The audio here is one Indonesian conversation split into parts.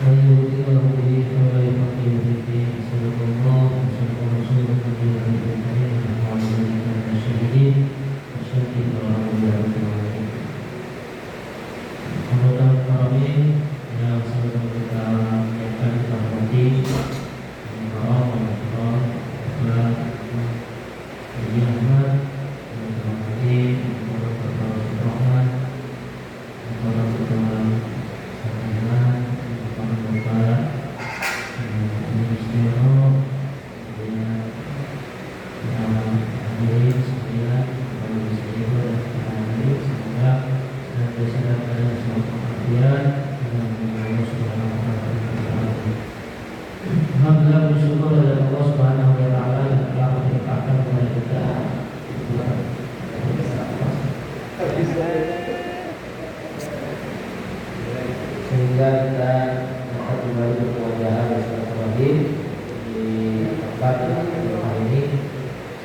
من يؤتيه به فلا يفقه في الدين صدق الله وصدق رسوله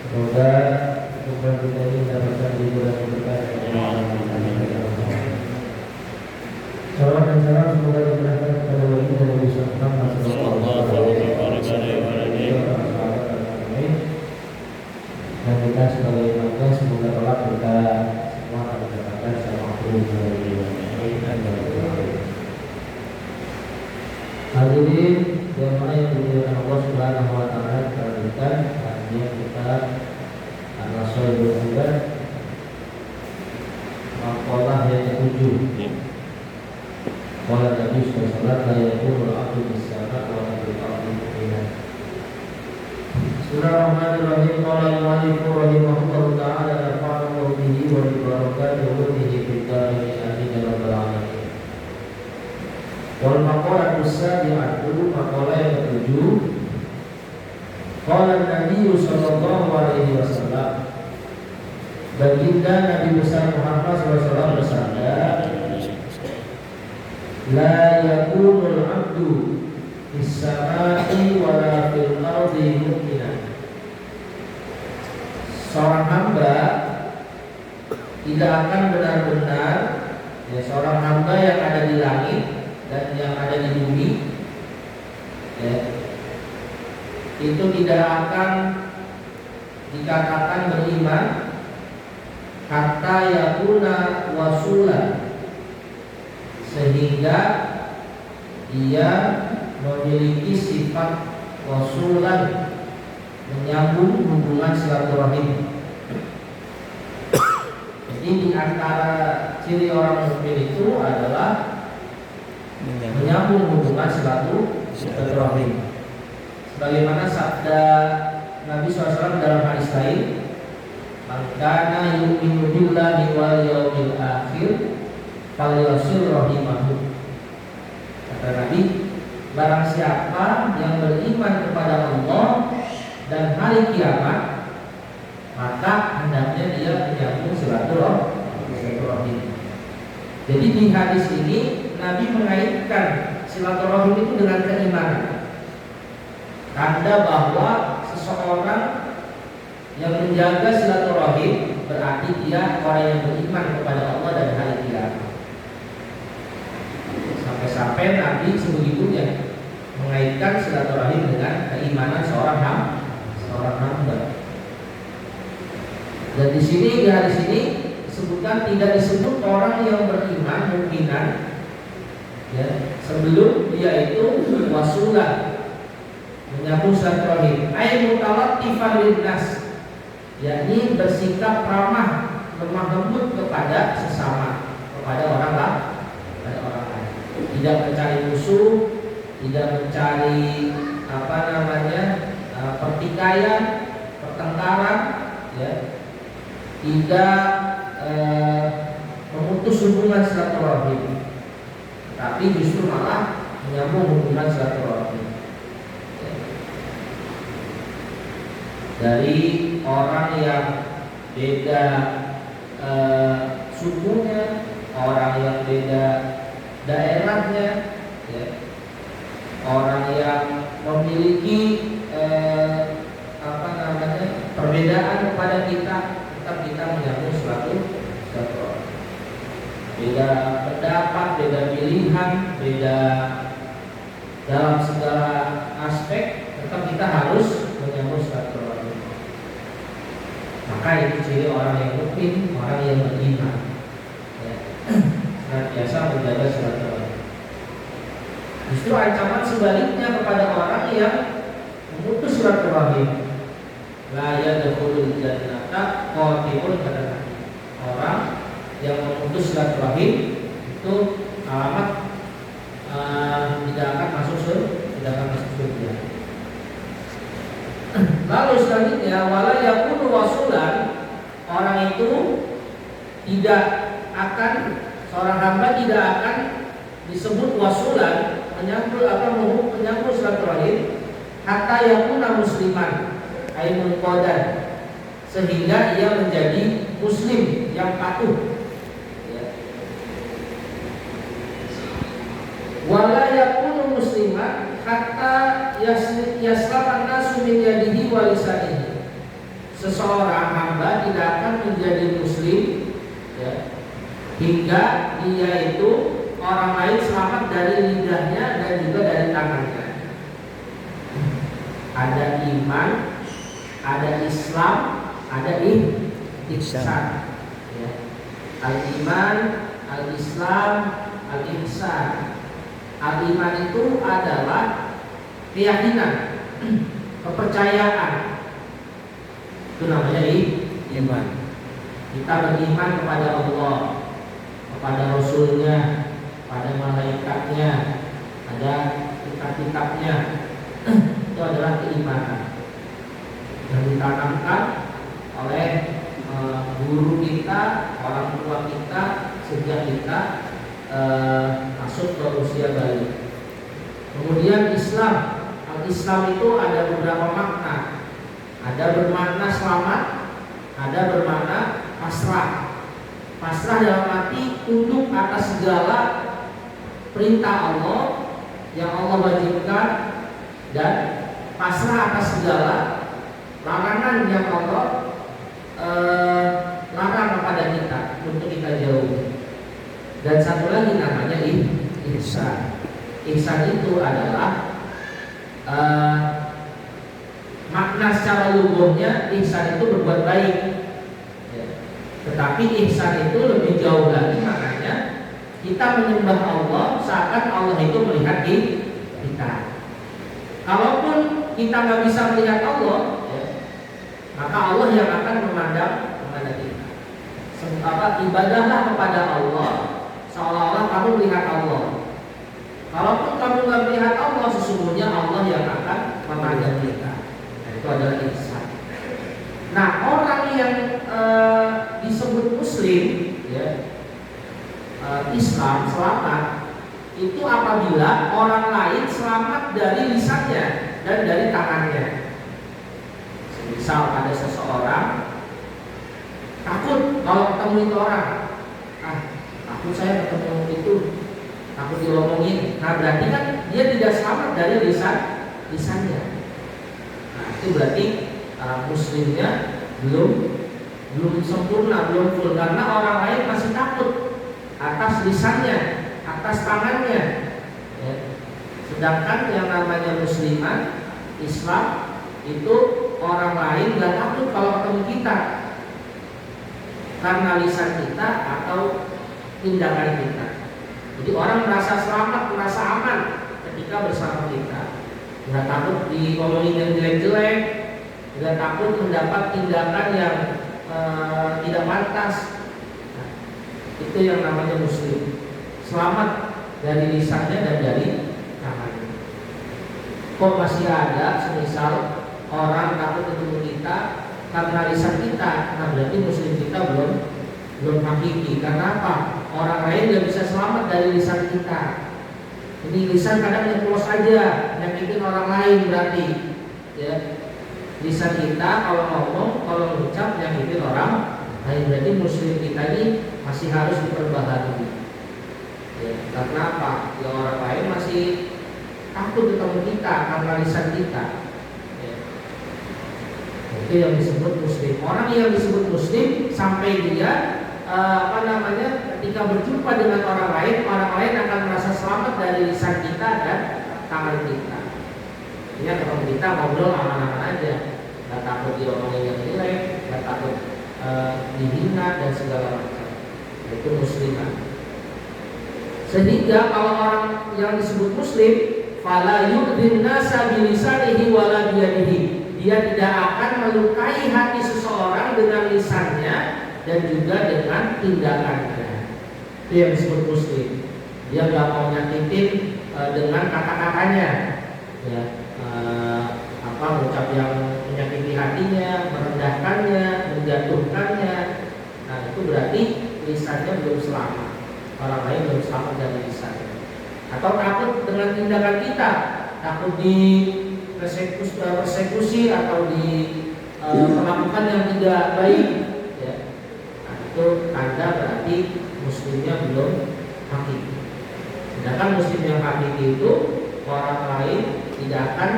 Semoga kehidupan kita ini mendapatkan hiburan yang berkah. Salam dan salam semoga diberikan kepada wali dan Nabi Muhammad sallallahu alaihi wasallam dan kita sebagai umatnya semoga kelak kita semua akan mendapatkan syafa'atullah dari hadirin yang mana yang dimuliakan Allah Subhanahu wa taala, kita lanjutkan kajian kita An-Nasaihul Huda maqalah yang ke-7. Qala Nabi sallallahu alaihi wasallam la yakunu al-'abdu bis-sama' wa bil ardi mu'minan. Bismillahirrahmanirrahim. Qala al-mu'allif rahimahullahu ta'ala nafa'ana bihi wa bi barakatihi fid dharain amin ya rabbal alamin. Wal maqalatu as-sabi'atu, maqalah yang ke-7. Qala Nabi sallallahu alaihi wasallam, baginda Nabi besar Muhammad sallallahu alaihi wasallam bersabda, la yakunul 'abdu fis sama'i wala fil ardi mu'minan. Seorang hamba tidak akan benar-benar, ya, seorang hamba yang ada di langit dan yang ada di bumi, ya, itu tidak akan dikatakan beriman hatta yakuna wasulan, sehingga dia memiliki sifat wasulan, menyambung hubungan silaturahim. Jadi di antara ciri orang mukmin itu adalah menyambung hubungan silaturahim. Sebagaimana sabda Nabi SAW dalam hadis lain, "Man kana yu'minu billahi wal yawmil akhir falyasil rahimahu." Kata Nabi, barang siapa yang beriman kepada Allah dan hari kiamat, maka hendaknya dia menyambung silaturahim. Jadi di hadis ini Nabi mengaitkan silaturahim itu dengan keimanan. Tanda bahwa seseorang yang menjaga silaturahim berarti dia orang yang beriman kepada Allah dan hari kiamat. Sampai-sampai Nabi sebegitunya mengaitkan silaturahim dengan keimanan seorang hamba. Dan di sini, di hadis ini disebutkan, tidak disebut orang yang beriman mukminan, ya, sebelum dia itu wasulan, menyambung silaturahim, ay mutalattifan linnas, yakni bersikap ramah, lemah lembut kepada sesama, kepada orang lain, tidak mencari musuh, tidak mencari pertikaian, pertengkaran, ya, tidak memutus hubungan silaturahim, tapi justru malah menyambung hubungan silaturahim. Dari orang yang beda sukunya, orang yang beda daerahnya, ya, orang yang memiliki perbedaan kepada kita, tetap kita menyambung silaturahim. Beda pendapat, beda pilihan, beda dalam segala aspek, tetap kita harus menyambung silaturahim. Maka itu ciri orang yang mukmin, orang yang beriman, ya, senantiasa menjaga silaturahim. Justru ancaman sebaliknya kepada orang yang memutus silaturahim, la yadkhulul jannata qati'un, kata Nabi. Orang yang memutus silaturahim itu alamat tidak akan masuk surga. Lalu selanjutnya, wala yakunu wasulan, orang itu tidak akan, seorang hamba tidak akan disebut wasulan, menyambung silaturahim, hatta yakuna musliman, ay munqadan, sehingga ia menjadi muslim yang patuh. Wala yakunu musliman hatta yaslaman nasu min yadihi wa lisanihi, seseorang hamba tidak akan menjadi muslim ya, hingga dia itu orang lain selamat dari lidahnya dan juga dari tangannya. Ada iman, ada Islam, ada ihsan. Ya. Al-iman, al-Islam, al-ihsan. Al-iman itu adalah keyakinan, kepercayaan. Itu namanya iman. Kita beriman kepada Allah, kepada Rasulnya, pada malaikatnya, pada kitab-kitabnya. Itu adalah keimanan yang ditanamkan oleh guru kita, orang tua kita sejak kita masuk ke usia balik. Kemudian Islam, Al-Islam itu ada beberapa makna. Ada bermakna selamat, ada bermakna pasrah. Pasrah dalam arti tunduk atas segala perintah Allah yang Allah wajibkan dan pasrah atas segala larangan yang Allah larang kepada kita untuk kita jauhi. Dan satu lagi namanya ihsan. Ihsan itu adalah makna secara lughahnya ihsan itu berbuat baik ya. Tetapi ihsan itu lebih jauh lagi, maknanya kita menyembah Allah seakan Allah itu melihat kita. Kalaupun kita nggak bisa melihat Allah ya, maka Allah yang akan memandang kepada kita. Ibadahlah kepada Allah seolah-olah kamu melihat Allah. Kalaupun kamu nggak melihat Allah, sesungguhnya Allah yang akan memandang kita. Itu adalah ihsan. Nah, orang yang disebut muslim ya, Islam selamat itu apabila orang lain selamat dari lisannya dan dari tangannya. Misal ada seseorang takut kalau ketemu itu orang, takut saya ketemu itu, takut diomongin. Nah, berarti kan dia tidak selamat dari lisannya. Itu berarti muslimnya belum sempurna, belum full, karena orang lain masih takut atas lisannya, atas tangannya ya. Sedangkan yang namanya musliman Islam itu orang lain gak takut kalau ketemu kita karena lisan kita atau tindakan kita. Jadi orang merasa selamat, merasa aman ketika bersama kita. Nggak takut diomongin yang jelek-jelek, nggak takut mendapat tindakan yang tidak pantas. Nah, itu yang namanya muslim, selamat dari lisannya dan dari tangannya. Kok masih ada semisal orang takut ketemu kita karena lisan kita? Nah, berarti muslim kita belum hakiki. Karena apa? Orang lain nggak bisa selamat dari lisan kita. Ini lisan kadang nyeplos aja, nyakitin orang lain berarti ya. Lisan kita kalau ngomong, kalau mengucap nyakitin orang lain, berarti muslim kita ini masih harus diperbaharui ya. Karena apa? Ya, orang lain masih takut ketemu kita karena lisan kita ya. Itu yang disebut muslim. Orang yang disebut muslim sampai dia ketika berjumpa dengan orang lain akan merasa selamat dari lisan kita dan tangan kita. Ini kalau kita ngobrol aman-aman aja, nggak takut diomongin yang jelek, nggak takut dihina dan segala macam. Itu musliman. Sehingga kalau orang yang disebut muslim, fala yu'dhin nasa bilisanihi wala biyadihi, dia tidak akan melukai hati seseorang dengan lisannya dan juga dengan tindakannya. Itu yang disebut muslim. Dia nggak mau nyakitin dengan kata-katanya, ya, ucap yang menyakiti hatinya, merendahkannya, menjatuhkannya. Nah, itu berarti lisannya belum selamat. Orang lain belum selamat dari lisannya. Atau takut dengan tindakan kita, takut di persekusi atau di melakukan yang tidak baik. Itu tanda berarti muslimnya belum hakiki. Sedangkan muslim yang hakiki itu orang lain tidak akan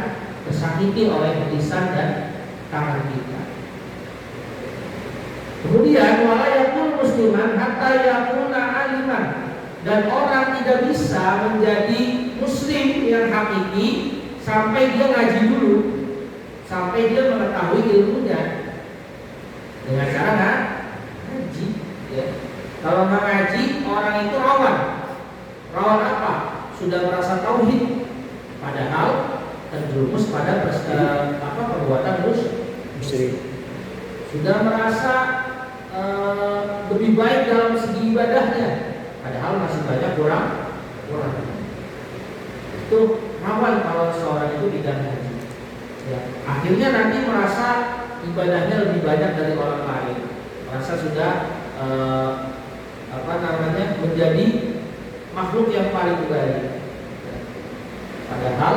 tersakiti oleh lisan dan tangan kita. Kemudian wala yakun musliman hatta yakuna aliman, dan orang tidak bisa menjadi muslim yang hakiki sampai dia ngaji dulu, sampai dia mengetahui ilmunya dengan cara ngaji. Ya. Kalau nggak ngaji, orang itu rawan apa? Sudah merasa tauhid, padahal terjerumus pada perbuatan musyrik. Sudah merasa lebih baik dalam segi ibadahnya, padahal masih banyak kurang. Itu rawan kalau seorang itu tidak ngaji. Ya. Akhirnya nanti merasa ibadahnya lebih banyak dari orang lain, merasa sudah menjadi makhluk yang paling baik. Padahal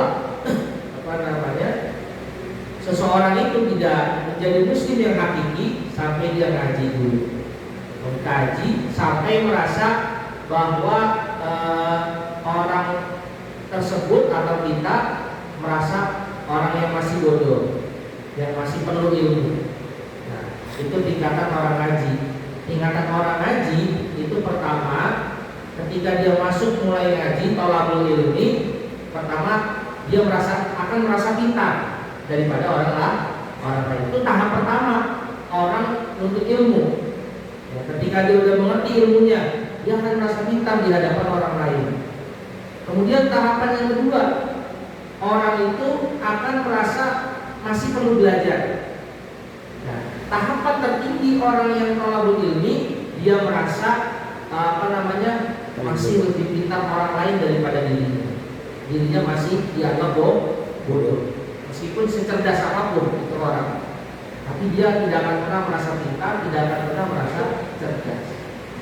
seseorang itu tidak menjadi muslim yang hakiki sampai dia ngaji dulu, mengkaji sampai merasa bahwa orang tersebut atau kita merasa orang yang masih bodoh, yang masih perlu ilmu. Nah, itu tingkatan orang ngaji. Tingkatan orang ngaji itu pertama, ketika dia masuk mulai ngaji thalabul ilmi, pertama dia akan merasa pintar daripada orang lain. Itu tahap pertama orang untuk ilmu. Ya, ketika dia sudah mengerti ilmunya, dia akan merasa pintar di hadapan orang lain. Kemudian tahapan yang kedua, orang itu akan merasa masih perlu belajar. Nah, tahapan tertinggi orang yang thalabul ilmi, dia merasa masih lebih pintar orang lain daripada dirinya masih dianggap bodoh. Meskipun secerdas apapun itu orang, tapi dia tidak akan pernah merasa pintar, tidak akan pernah merasa cerdas.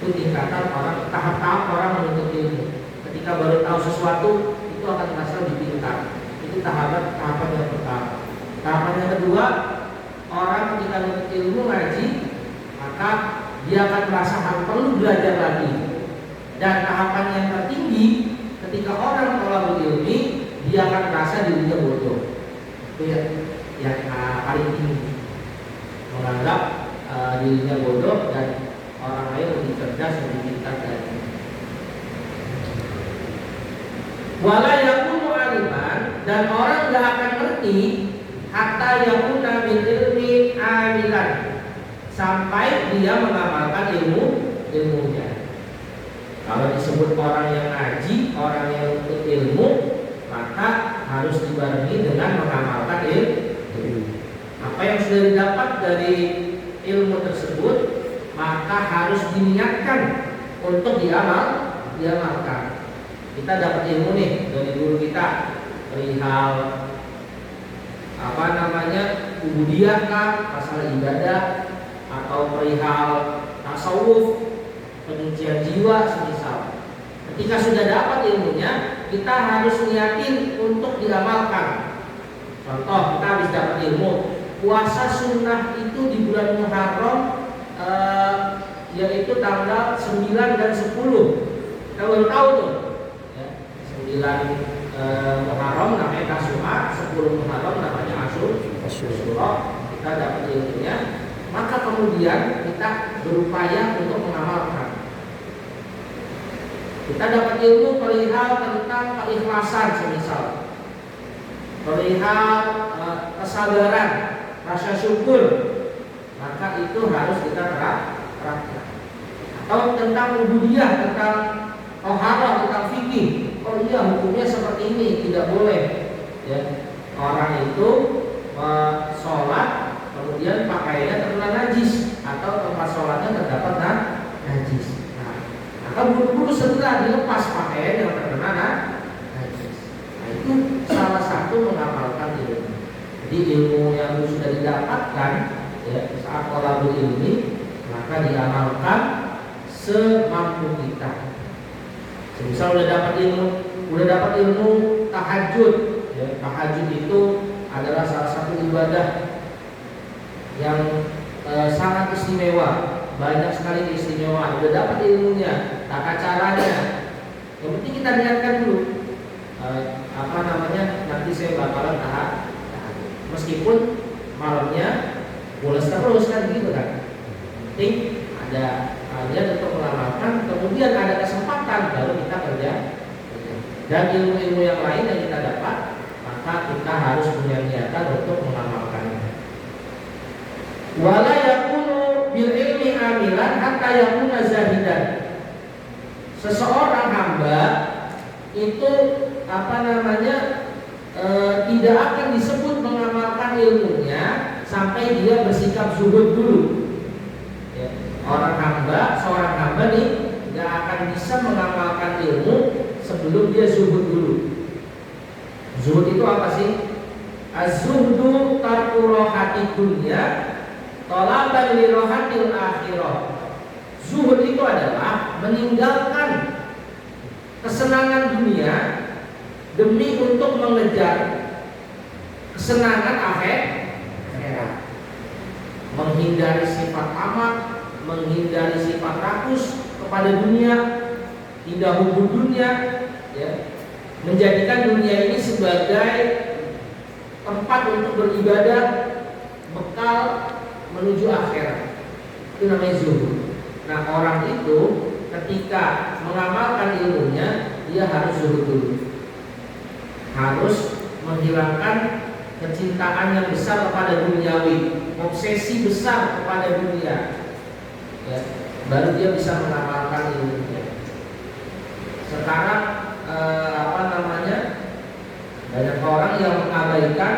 Itu tingkatan orang, tahap-tahap orang menuntut ilmu. Ketika baru tahu sesuatu, itu akan merasa lebih pintar. Itu tahapan yang pertama. Tahapan yang kedua, orang ketika menuntut ilmu ngaji, maka dia akan merasa perlu belajar lagi. Dan tahapan yang tertinggi, ketika orang thalabul ilmi, dia akan merasa dirinya bodoh. Itu yang paling tinggi, menganggap dirinya bodoh dan orang lain lebih cerdas, lebih pintar dari. Wala yakunu aliman, dan orang tidak akan ngerti hatta yakuna bil ilmi amilan, sampai dia mengamalkan ilmunya. Kalau disebut orang yang ngaji, orang yang menuntut ilmu, maka harus dibarengi dengan mengamalkan ilmu. Apa yang sudah didapat dari ilmu tersebut, maka harus diniatkan untuk diamalkan. Kita dapat ilmu nih dari guru kita perihal ubudiyah kah, masalah ibadah, atau perihal tasawuf, penyucian jiwa semisal. Ketika sudah dapat ilmunya, kita harus niatin untuk diamalkan. Contoh, kita habis dapat ilmu puasa sunnah itu di bulan Muharram, yaitu tanggal 9 dan 10. Kita baru tahu tuh ya, 9 Muharram namanya Tasu'a, 10 Muharram namanya Asyura. Kita dapat ilmunya, maka kemudian kita berupaya untuk mengamalkan. Kita dapat ilmu perihal tentang keikhlasan semisal, perihal kesabaran, rasa syukur, maka itu harus kita terapkan. Atau tentang ubudiyah, tentang toharah, tentang fikih. Oh iya, hukumnya seperti ini, tidak boleh ya, orang itu sholat kemudian pakaiannya terkena najis, atau tempat sholatnya terdapat najis. Maka buru-buru segera dilepas pakaian yang terkena najis. Nah, itu salah satu mengamalkan ilmu. Jadi ilmu yang sudah didapatkan ya, saat thalabul ilmi, maka diamalkan semampu kita. Misal udah dapat ilmu tahajud. Ya, tahajud itu adalah salah satu ibadah yang sangat istimewa. Banyak sekali keistimewaan. Udah dapat ilmunya, tata caranya. Yang penting kita niatkan dulu. Nanti saya bakalan tahajud. Meskipun malamnya bolos terus kan gitu kan. penting ada kalian untuk mengamalkan, kemudian ada kesempatan baru kita kerja. Dan ilmu-ilmu yang lain yang kita dapat, maka kita harus punya niatan untuk mengamalkannya. Wala yakunu bil ilmi amilan hatta yakuna zahidan. Seseorang hamba itu tidak akan disebut mengamalkan ilmunya sampai dia bersikap zuhud dulu. Ya. Seorang hamba nih nggak akan bisa mengamalkan ilmu sebelum dia zuhud dulu. Zuhud itu apa sih? Az-zuhdu tarku rohati dunya talaban li rohatil akhirah. Zuhud itu adalah meninggalkan kesenangan dunia demi untuk mengejar kesenangan akhirat. Menghindari sifat tamak, menghindari sifat rakus kepada dunia, tidak hubung dunia, ya. Menjadikan dunia ini sebagai tempat untuk beribadah, bekal menuju akhirat. Itu namanya zuhud. Nah, orang itu ketika mengamalkan ilmunya, dia harus zuhud dulu. Harus menghilangkan kecintaan yang besar kepada duniawi, obsesi besar kepada dunia, ya, baru dia bisa mengamalkan ilmunya. Sekarang banyak orang yang mengabaikan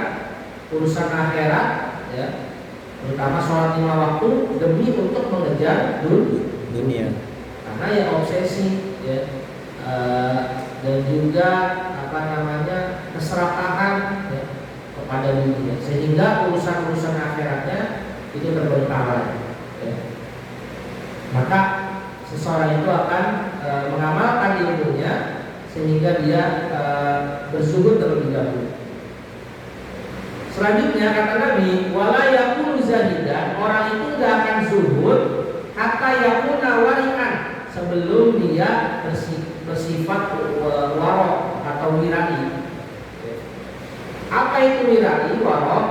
urusan akhirat, ya, terutama sholat 5 waktu demi untuk mengejar dunia. Karena ya obsesi, ya, dan juga keserakahan, ya, kepada dunia, sehingga urusan-urusan akhiratnya itu terbengkalai, ya. Maka seseorang itu akan mengamalkan ilmunya sehingga dia berzuhud terlebih dahulu. Selanjutnya kata Nabi, wala yakunu zahidan, orang itu tidak akan zuhud hatta yakuna wari'an, sebelum dia bersifat warok atau wirai. Apa itu wirai? Warok,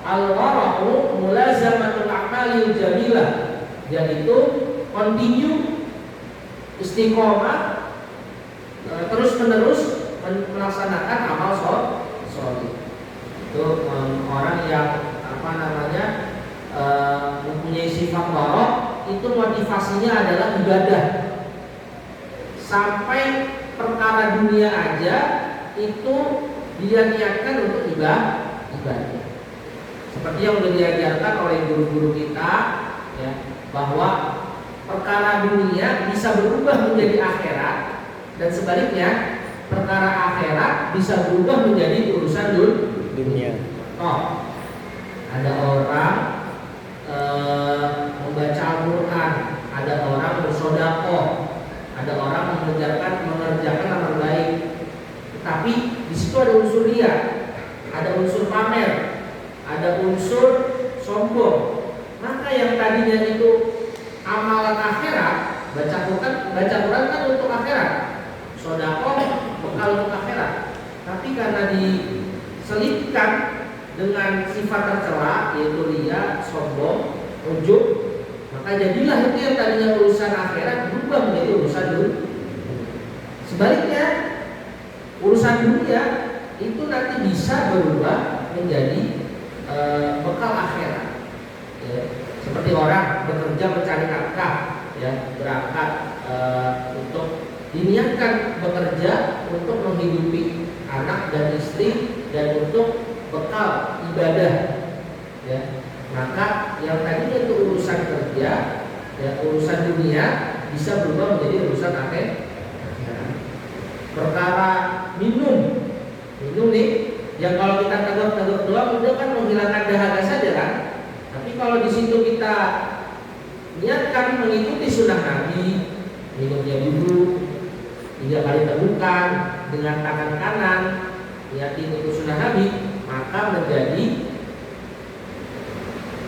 al-wara'u mulazamatul a'malil jamilah, yaitu continue, istiqomah, terus menerus melaksanakan amal sholih. Itu orang yang mempunyai sifat warok, itu motivasinya adalah ibadah. Sampai perkara dunia aja itu dia niatkan untuk ibadah. Seperti yang sudah diajarkan oleh guru-guru kita, ya, bahwa perkara dunia bisa berubah menjadi akhirat, dan sebaliknya perkara akhirat bisa berubah menjadi urusan dunia. Ada orang membaca Al-Quran, ada orang bersedekah, ada orang mengerjakan amal baik, tetapi di situ ada unsur riya, ada unsur pamer, ada unsur sombong. Maka yang tadinya itu amalan akhirat, baca Quran kan untuk akhirat, sedekah bekal untuk akhirat, tapi karena diselipkan dengan sifat tercela, yaitu riya, sombong, ujub, maka jadilah itu yang tadinya urusan akhirat berubah menjadi urusan dunia. Sebaliknya urusan dunia itu nanti bisa berubah menjadi bekal akhirat, ya. Seperti orang bekerja mencari nafkah, ya, berangkat untuk diniatkan bekerja untuk menghidupi anak dan istri dan untuk bekal ibadah, ya. Maka yang tadinya itu urusan kerja, ya, urusan dunia bisa berubah menjadi urusan akhirat. Perkara minum nih, yang kalau kita tegak-tegak doang udah kan menghilangkan dahaga saja kan. Tapi kalau di situ kita niatkan mengikuti sunnah Nabi, minumnya dulu 3 kali tegukan dengan tangan kanan, niatin itu sunnah Nabi, maka menjadi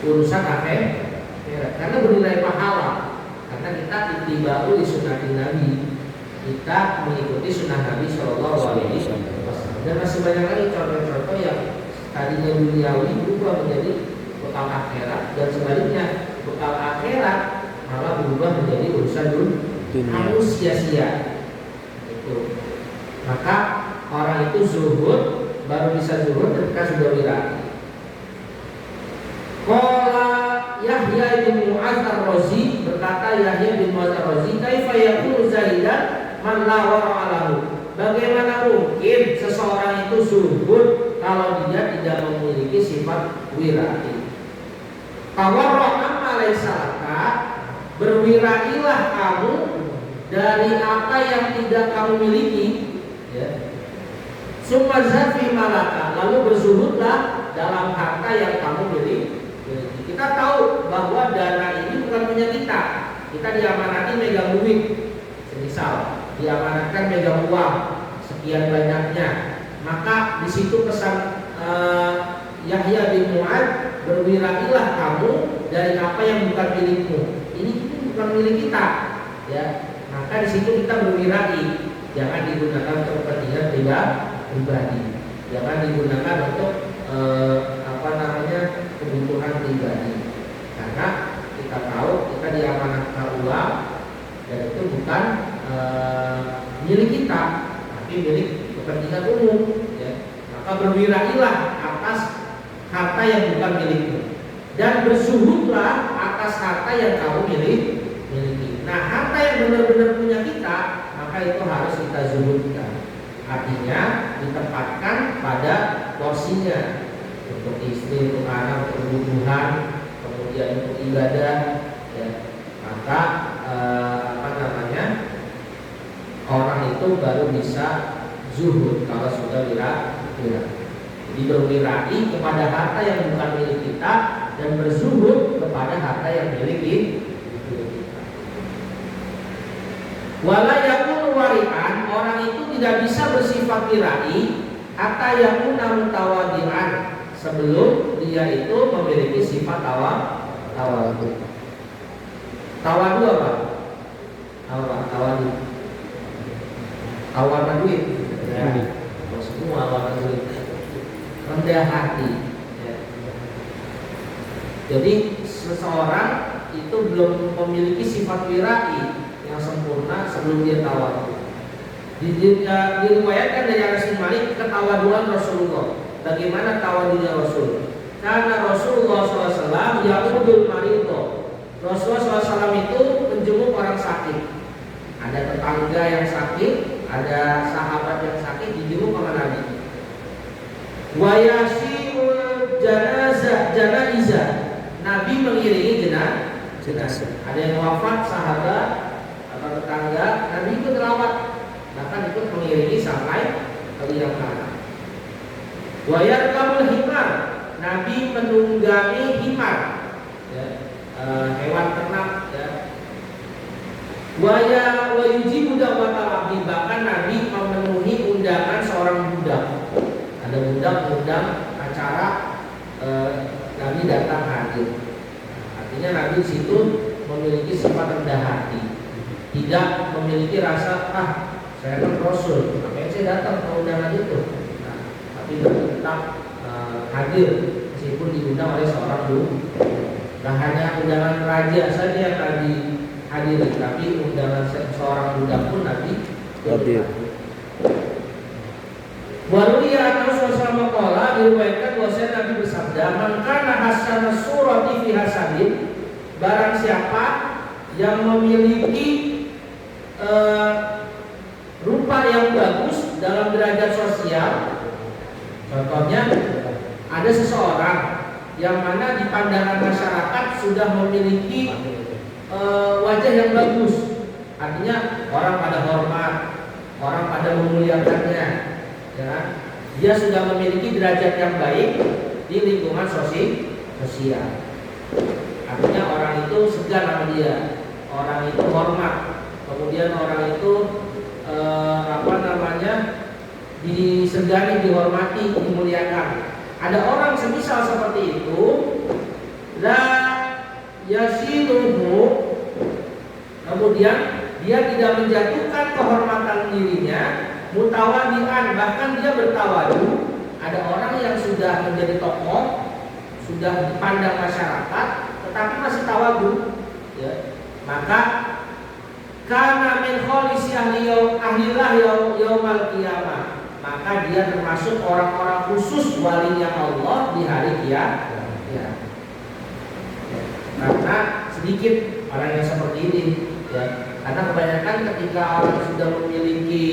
urusan akhirat, karena bernilai pahala, karena kita ittiba'u li sunnatin Nabi, kita mengikuti sunnah Nabi Shallallahu Alaihi Wasallam. Dan masih banyak lagi contoh-contoh yang tadinya duniawi berubah menjadi bekal akhirat, dan sebaliknya bekal akhirat malah berubah menjadi urusan dunia, harus sia-sia. Itu. Maka orang itu zuhud, baru bisa zuhud ketika sudah wirati. Qala Yahya bin Mu'adz ar-Razi, berkata Yahya bin Mu'adz ar-Razi, kaifa yakunu zaidan man la wara'a lahu? Bagaimana mungkin seseorang itu zuhud kalau dia tidak memiliki sifat wirati? Tawarra' amma laysa laka, berwirailah kamu dari apa yang tidak kamu miliki, ya. Summa zafi malaka, lalu berzuhudlah dalam harta yang kamu miliki. Kita tahu bahwa dana ini bukan punya kita. Kita diamanati megang duit. Misal diamanatkan megang uang sekian banyaknya. Maka di situ pesan Yahya bin Mu'adz, berwirailah kamu dari apa yang bukan milikmu. Ini bukan milik kita, ya. Maka di situ kita berwirai. Jangan digunakan untuk kepentingan pribadi. Jangan digunakan untuk kebutuhan pribadi. Karena kita tahu kita diamanatkan uang dan itu bukan milik kita, tapi milik kepentingan umum, ya. Maka berwirailah atas harta yang bukan milikmu dan berzuhudlah atas harta yang kamu miliki. Nah, harta yang benar-benar punya kita, maka itu harus kita zuhudkan. Artinya ditempatkan pada porsinya, untuk istri, untuk anak, untuk kebutuhan, kemudian untuk ibadah, ya. Maka orang itu baru bisa zuhud kalau sudah wirati. Jadi berwirai kepada harta yang bukan milik kita dan berzuhud kepada harta yang milik kita. Wala yakunu wari'an, orang itu tidak bisa bersifat wirai hatta yakuna mutawadi'an, sebelum dia itu memiliki sifat tawadu. Tawadu apa? Tawadu duit, ya. Semua tawadu duit. Rendah hati, ya. Jadi seseorang itu belum memiliki sifat wirai yang sempurna sebelum dia tawadu. Diriwayatkan dari Anas bin Malik ketawaduan Rasulullah. Bagaimana tawadunya Rasul? Karena Rasulullah SAW ya'udul maridho. Rasulullah SAW itu menjenguk orang sakit. Ada tetangga yang sakit, ada sahabat yang sakit, dijenguk sama Nabi. Wa yasi'ul janazah. Nabi mengiringi jenazah. Ada yang wafat sahabat atau tetangga, Nabi ikut rawat, bahkan ikut mengiringi sampai ke liang lahat. Wa yarkabul himar, Nabi menunggangi himar, ya, hewan ternak, ya. Wa yujibu da'watal abdi, bahkan Nabi memenuhi undangan seorang budak. Ada budak undang acara, Nabi datang hadir. Artinya Nabi di situ memiliki sifat rendah hati, tidak memiliki rasa saya kan Rasul, makanya saya datang ke undangan itu. Nah, tapi tetap hadir meskipun diundang oleh seorang budak. Nah, hanya undangan raja saja yang dihadiri, tapi undangan seorang budak pun Nabi hadir. Waruya Rasulullah SAW diriwayatkan bahwasanya Nabi bersabda, "Man kana hasana surati fi hasanin," barang siapa yang memiliki rupa yang bagus dalam derajat sosial. Contohnya ada seseorang yang mana di pandangan masyarakat sudah memiliki wajah yang bagus. Artinya orang pada hormat, orang pada memuliakannya, ya. Dia sudah memiliki derajat yang baik di lingkungan sosial. Artinya orang itu segan sama dia, orang itu hormat, kemudian orang itu disegani, dihormati, dimuliakan. Ada orang semisal seperti itu, la yasiluhu, kemudian dia tidak menjatuhkan kehormatan dirinya, mutawadian, bahkan dia bertawadu. Ada orang yang sudah menjadi tokoh, sudah dipandang masyarakat, tetapi masih tawadu, ya. maka karena min kholisi ahlilah yaumal qiyamah, maka dia termasuk orang-orang khusus walinya Allah di hari kiamat. Ya. Karena sedikit orang yang seperti ini, ya. Karena kebanyakan ketika orang sudah memiliki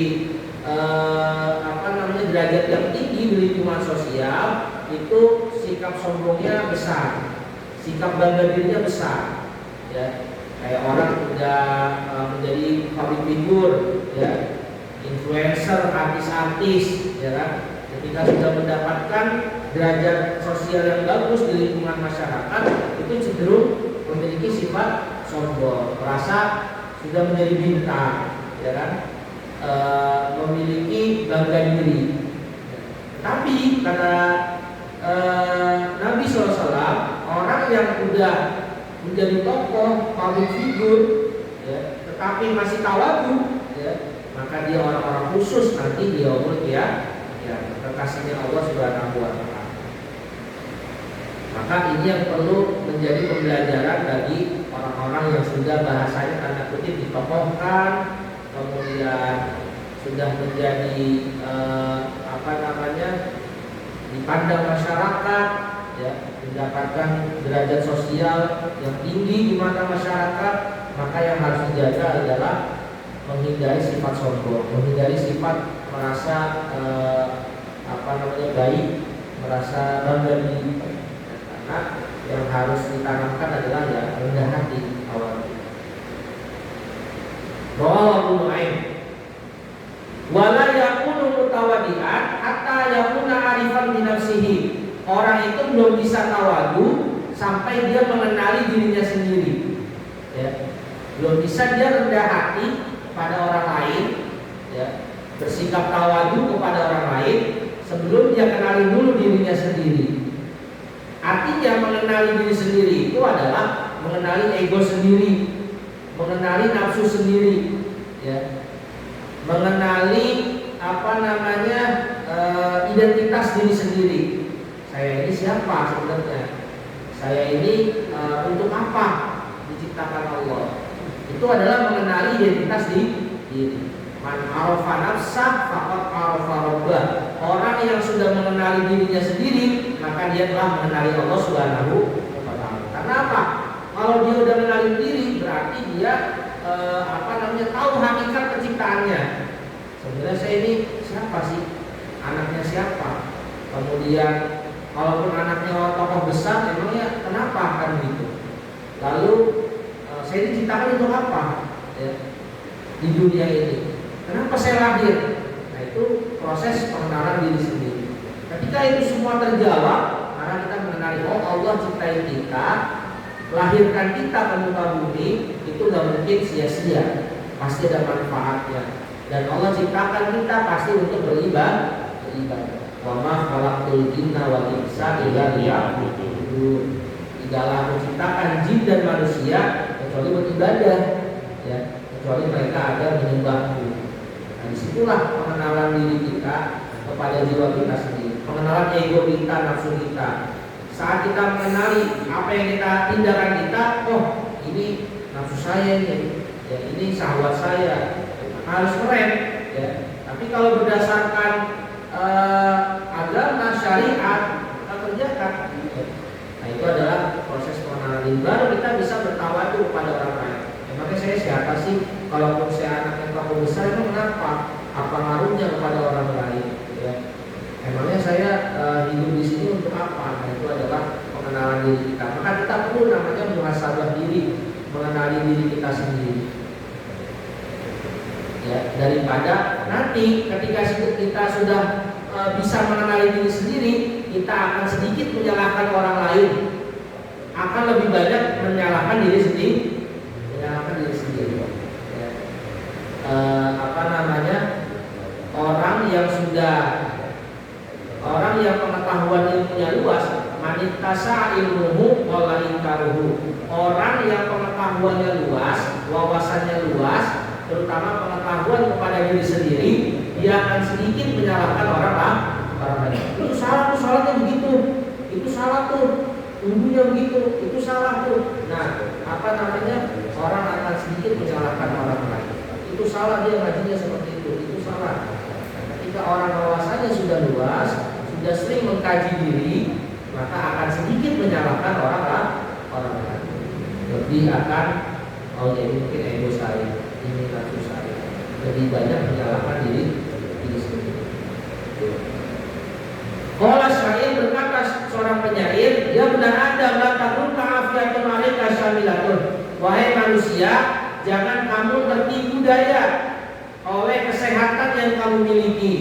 derajat yang tinggi di lingkungan sosial, itu sikap sombongnya besar, sikap bangga dirinya besar, ya. Kayak orang sudah menjadi public figure, ya, influencer, artis-artis, ya kan. Ketika sudah mendapatkan derajat sosial yang bagus di lingkungan masyarakat, itu cenderung memiliki sifat sombong, merasa sudah menjadi bintang, ya kan, memiliki bangga diri. Tapi karena Nabi SAW, orang yang sudah menjadi tokoh public figure, ya, tetapi masih tawadhu, ya, maka dia orang-orang khusus nanti di yaumul qiyamah, ya, kekasihnya Allah Subhanahu wa taala. Maka ini yang perlu menjadi pembelajaran bagi orang-orang yang sudah bahasanya tanda kutip ditokohkan, kemudian sudah menjadi dipandang masyarakat, ya, mendapatkan derajat sosial yang tinggi di mata masyarakat. Maka yang harus dijaga adalah menghindari sifat sombong, menghindari sifat merasa baik, merasa bangga diri. Karena yang harus ditanamkan adalah ya rendah hati awal. Rawahu Abu Nuaim. Wala yakunu mutawadi'an hatta yakuna arifan bi nafsihi. Orang itu belum bisa tawadhu sampai dia mengenali dirinya sendiri. Ya. Belum bisa dia rendah hati kepada orang lain, ya, bersikap tawadhu kepada orang lain sebelum dia kenali dulu dirinya sendiri. Artinya mengenali diri sendiri itu adalah mengenali ego sendiri, mengenali nafsu sendiri, ya, mengenali identitas diri sendiri. Saya ini siapa sebenarnya? Saya ini untuk apa diciptakan Allah? Itu adalah mengenali identitas diri. Man arafa nafsah faqad arafa rabbah. Orang yang sudah mengenali dirinya sendiri, maka dia telah mengenali Allah Subhanahu wa taala. Karena apa? Kalau dia sudah mengenali diri, berarti dia tahu hakikat penciptaannya. Sebenarnya saya ini siapa sih? Anaknya siapa? Kemudian kalaupun anaknya tokoh besar, emangnya kenapa akan gitu? Lalu saya diciptakan untuk apa, ya, di dunia ini? Kenapa saya lahir? Nah, itu proses pengenalan diri sendiri. Ketika itu semua terjawab, maka kita mengenali, oh, Allah ciptain kita, lahirkan kita ke muka bumi, itu gak mungkin sia-sia, pasti ada manfaatnya. Dan Allah ciptakan kita pasti untuk beribadah. Wa ma khalaqtul jinna wal insa illa liya'budun. Tidaklah aku ciptakan jin dan manusia kecuali beribadah, ya, kecuali mereka ada menyembahku. Nah, disitulah pengenalan diri kita kepada jiwa kita sendiri, pengenalan ego kita, nafsu kita. Saat kita mengenali apa yang kita tindakan kita, oh, ini nafsu saya ini, ya, ini syahwat saya, harus keren, ya. Tapi kalau berdasarkan agama syariat, kita kerjakan. Nah, itu adalah proses pengenalan diri. Baru kita bisa bertawadhu kepada orang lain. Emangnya saya siapa sih? Kalaupun saya anaknya tokoh besar, itu kenapa? Apa ngaruhnya kepada orang lain? Ya. Emangnya saya hidup di sini untuk apa? Nah, itu adalah pengenalan diri kita. Maka kita perlu namanya muhasabah diri, mengenali diri kita sendiri. Ya, daripada nanti ketika kita sudah bisa mengenali diri sendiri, kita akan sedikit menyalahkan orang lain, akan lebih banyak menyalahkan diri sendiri, Ya. Orang yang pengetahuan ilmunya luas, manitasa ilmuhu wala inkaruhu. Orang yang pengetahuannya luas, wawasannya luas, terutama pengetahuan kepada diri sendiri, dia akan sedikit menyalahkan orang lain. Itu salah tuh, salahnya begitu. Itu salah tuh, ilmunya begitu. Itu salah tuh. Nah, orang akan itu salah dia ngajinya seperti itu salah. Ketika orang wawasannya sudah luas, sudah sering mengkaji diri, maka akan sedikit menyalahkan orang lain. Lebih akan ini mungkin ego saya, ini nafsu saya. Lebih banyak menyalahkan diri sendiri. Kalau saya berkata seorang penyair, ya benar ada melakukan kaafiatun alaika syamilatun. Wahai manusia, jangan kamu tertipu daya oleh kesehatan yang kamu miliki.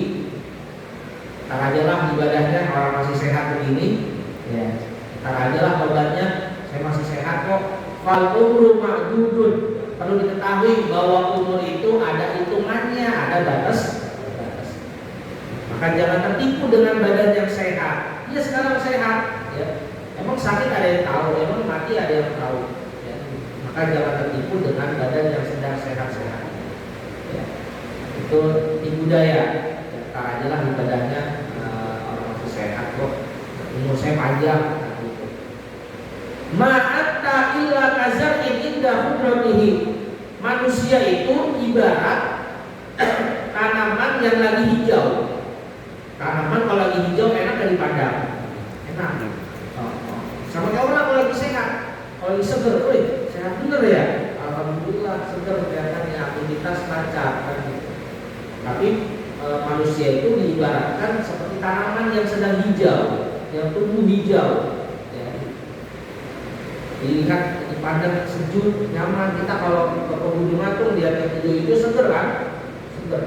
Tak ajalah ibadahnya orang masih sehat begini, ya. Tak ajalah obatnya, saya masih sehat kok. Fal umru ma'dudun. Perlu diketahui bahwa umur itu ada hitungannya, ada batas. Maka jangan tertipu dengan badan yang sehat. Dia sekarang sehat, ya. Emang sakit ada yang tahu, emang mati ada yang tahu. Ya. Maka jangan tertipu dengan badan yang sedang sehat-sehat. Ya. Itu tipu daya. Ya, tak ajalah ibadahnya orang masih sehat kok. Umur saya panjang. Ma'atta illa kazar'in inda hudratihi. Manusia itu ibarat tanaman yang lagi hijau. Tanaman kalau lagi hijau enak kan dipandang, enak. Sama kayak orang kalau lagi sehat, kalau lagi seger, sehat bener ya. Alhamdulillah seger kelihatannya, aktivitas lancar kan gitu. Tapi manusia itu diibaratkan seperti tanaman yang sedang hijau, yang tumbuh hijau. Ya. Dilihat, dipandang sejuk, nyaman. Kita kalau ke pegunungan tuh lihat yang hijau-hijau seger kan, seger.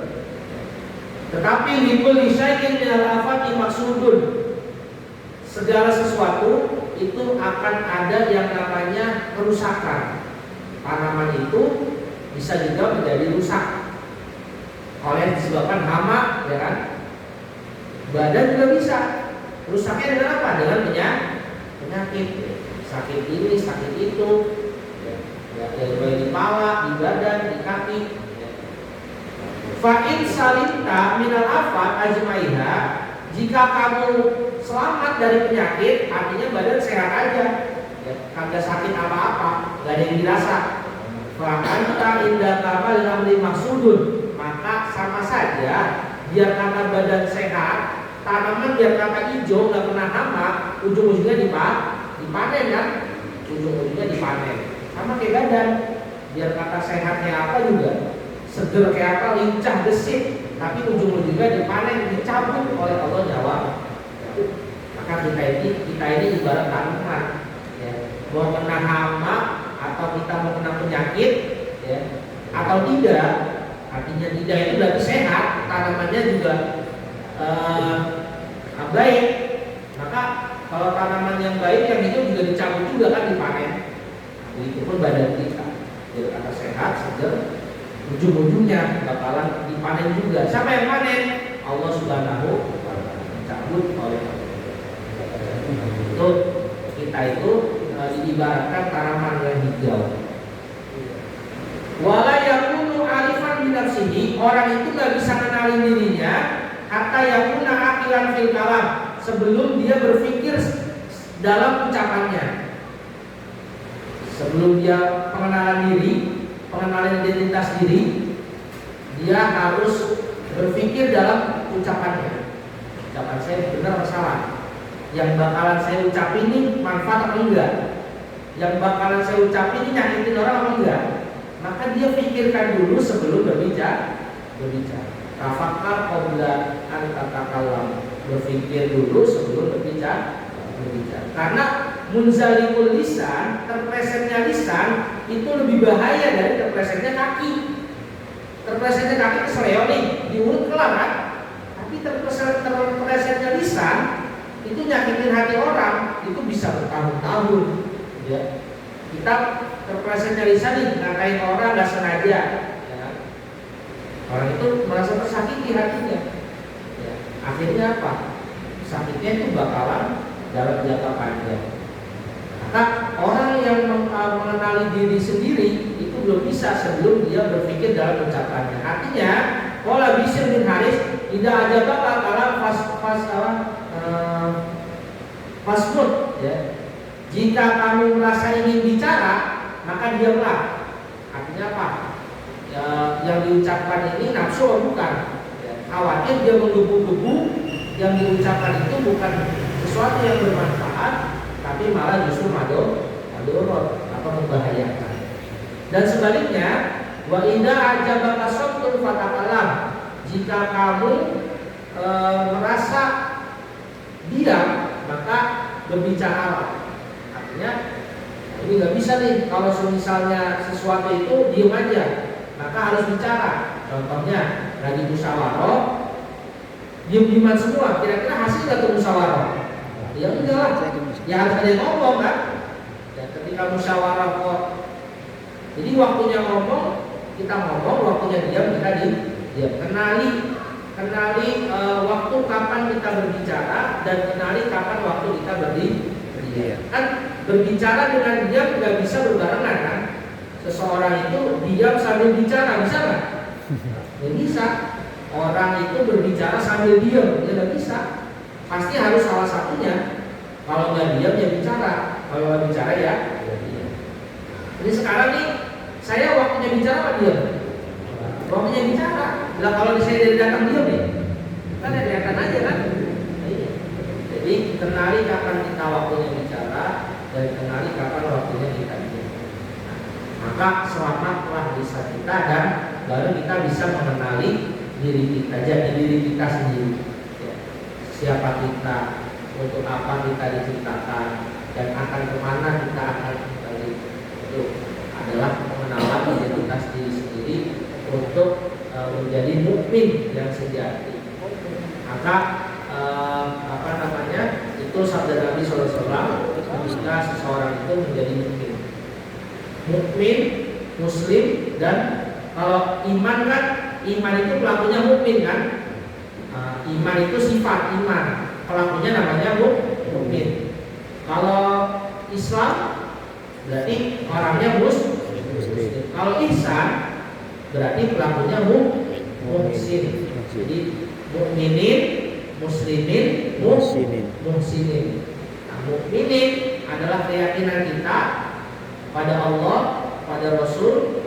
Tetapi likulli syai'in minal afati maksudun. Segala sesuatu itu akan ada yang namanya kerusakan. Tanaman itu bisa juga menjadi rusak oleh disebabkan hama, ya kan? Badan juga bisa. Rusaknya dengan apa? Dengan penyakit. Sakit ini, sakit itu. Ya, di kepala, di badan, di kaki. Fa'in salimta minal afat ajmaiha. Jika kamu selamat dari penyakit, artinya badan sehat aja, ya, kagak sakit apa-apa, gak ada yang dirasa. Fa'anta indah kamal amri maksudun. Maka sama saja, biar kata badan sehat, tanaman biar kata hijau, gak kena hama, ujung-ujungnya dipanen kan? Ujung-ujungnya dipanen. Sama kayak badan, biar kata sehatnya apa juga, seger kayak apa, lincah, gesit, tapi ujung-ujungnya dipanen, dicabut oleh Allah nyawa. Maka kita ini ibarat tanaman, ya. Mau kena hama atau kita mau kena penyakit, ya, atau tidak, artinya tidak itu berarti sehat, tanamannya juga baik. Maka kalau tanaman yang baik yang itu juga dicabut juga kan, dipanen. Itu pun badan kita, jadi kata sehat, seger, ujung-ujungnya bakalan dipanen juga. Siapa yang panen? Allah Subhanahu wa ta'ala. Dicabut oleh Allah. Itu kita itu diibaratkan tanaman yang hijau. Wala yakunu arifan bi nafsihi. Orang itu gak bisa kenalin dirinya hatta yakuna aqilan fil kalam, sebelum dia berpikir dalam ucapannya. Sebelum dia pengenalan diri, pengenalan identitas diri, dia harus berpikir dalam ucapannya. Ucapan saya benar atau salah? Yang bakalan saya ucapin ini manfaat atau enggak? Yang bakalan saya ucapin ini nyakitin orang atau enggak? Maka dia pikirkan dulu sebelum berbicara. Tafakkar qabla an tatakallam. Berpikir dulu sebelum berbicara. Karena munzalikul lisan, terplesetnya lisan itu lebih bahaya dari terplesetnya kaki. Terplesetnya kaki keseleo nih, di mulut kelar kan? Tapi terplesetnya lisan itu nyakitin hati orang, itu bisa bertahun-tahun. Ya. Kita terplesetnya lisan nih, ngatain orang nggak sengaja, ya. Orang itu merasa tersakiti hatinya. Ya. Akhirnya apa? Sakitnya itu bakalan dalam jangka panjang. Maka orang yang mengenali diri sendiri itu belum bisa sebelum dia berpikir dalam ucapannya. Artinya, Qala Bishr bin Haris, tidak ada bakal kalam fasmut, ya. Jika kamu merasa ingin bicara, maka diamlah. Artinya apa? Ya, yang diucapkan ini nafsu atau bukan. Khawatir dia menggebu-gebu, yang diucapkan itu bukan sesuatu yang bermanfaat, tapi malah justru madorot atau membahayakan. Dan sebaliknya, wa idza ajabaka sabtun fatakalam, jika kamu merasa diam, maka berbicara. Artinya ini nggak bisa nih, kalau misalnya sesuatu itu diam aja, maka harus bicara. Contohnya lagi musyawarah, diam-diaman semua, kira-kira hasil nggak tuh musyawarah? Ya enggak lah, ya harus ada yang ngomong kan. Ya, ketika musyawarah kok, jadi waktunya ngomong kita ngomong, waktunya diam kita diam. Kenali waktu kapan kita berbicara dan kenali kapan waktu kita berdiam. Kan berbicara dengan diam nggak bisa berbarengan kan? Seseorang itu diam sambil bicara, bisa nggak? Nggak bisa. Orang itu berbicara sambil diam, ya nggak bisa. Pasti harus salah satunya. Kalau nggak diam ya bicara, kalau nggak bicara ya diam. Jadi sekarang nih saya waktunya bicara apa diam? Waktunya bicara. Lah kalau saya dari datang diam nih, kan ada aja kan? Jadi kenali kapan kita waktunya bicara dan kenali kapan waktunya kita diam. Maka selamatlah bisa kita dan baru kita bisa mengenali diri kita, jadi diri kita sendiri. Ya. Siapa kita, untuk apa kita diciptakan, dan akan kemana kita akan kembali. Itu adalah pengenalan identitas diri sendiri untuk menjadi mukmin yang sejati. Maka itu sabda Nabi SAW, jika seseorang itu menjadi mukmin, muslim, dan kalau iman kan, iman itu pelakunya mukmin kan, iman itu sifat iman, pelakunya namanya mukmin. Kalau Islam berarti orangnya muslim. Kalau ihsan berarti pelakunya muhsin. Jadi mukminin, muslimin, muhsinin. Nah, mukminin adalah keyakinan kita pada Allah, pada Rasul.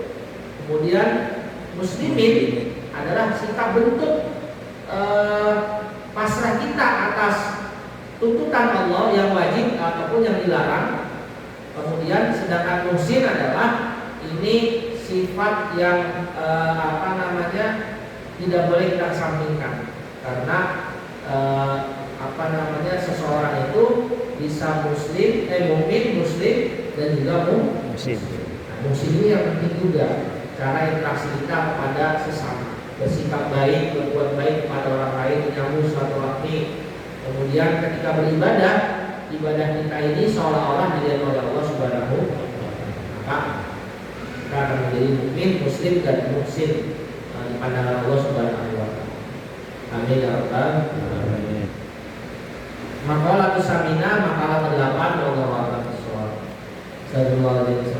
Kemudian muslimin adalah sikap bentuk pasrah kita atas tuntutan Allah yang wajib ataupun yang dilarang. Kemudian sedangkan muhsin adalah ini sifat yang tidak boleh kita kesampingkan, karena seseorang itu bisa mukmin, muslim, dan juga muhsin. Nah, muhsin ini yang penting juga, cara interaksi kita kepada sesama, bersikap baik, berbuat baik kepada orang lain, menyambung silaturahmi. Kemudian ketika beribadah, ibadah kita ini seolah-olah dilihat oleh Allah Subhanahu wa Ta'ala. Maka kita akan menjadi mukmin, muslim, dan muhsin di pandangan Allah Subhanahu wa Ta'ala. Amin ya rabbal alamin. Makalah kesamina, makalah ke-8, Allah a'lam bishawab. Sallallahu alaihi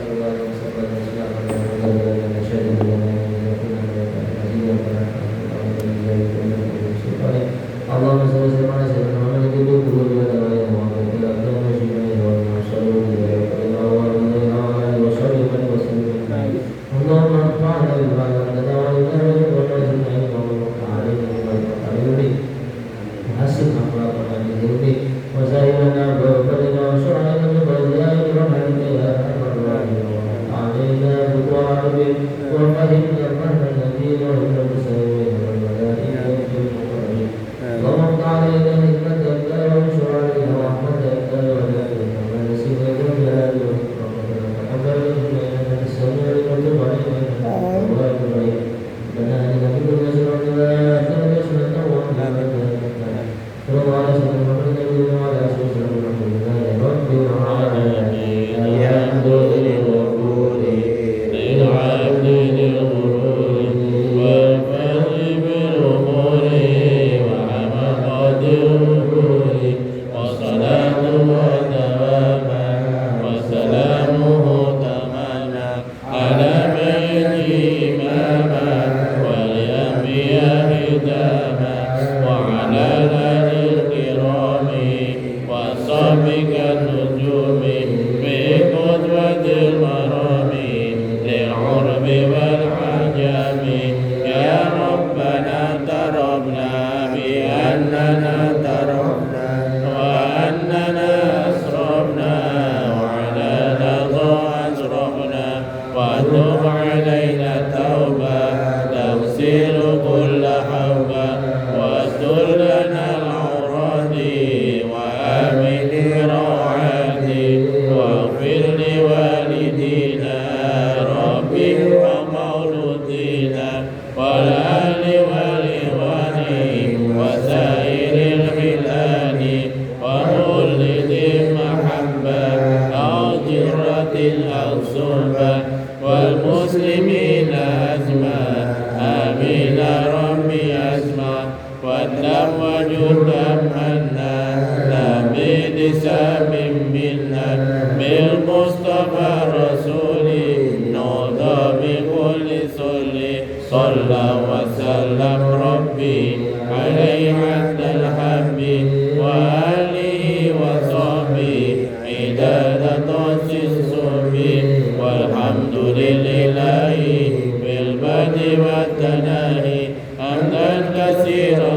وتب علينا توبة تغسل كل حوبة واستر لنا العورات وآمن روعاتي واغفر لوالدينا ربي ومولودينا والأهل والإخوان وسائر الخلان ومولد المحبة أجرة الأصوبة والمسلمين أجمع آمين ربي أسمع والدم وجود منا نبي سام منا بالمصطفى رسولي نوضى بكل صلي صلى وسلم ربي عليه عند الحب وآله وصحبه عداد طاس الصبح والحمد لله بالبدء والتناهي حمدا كثيرا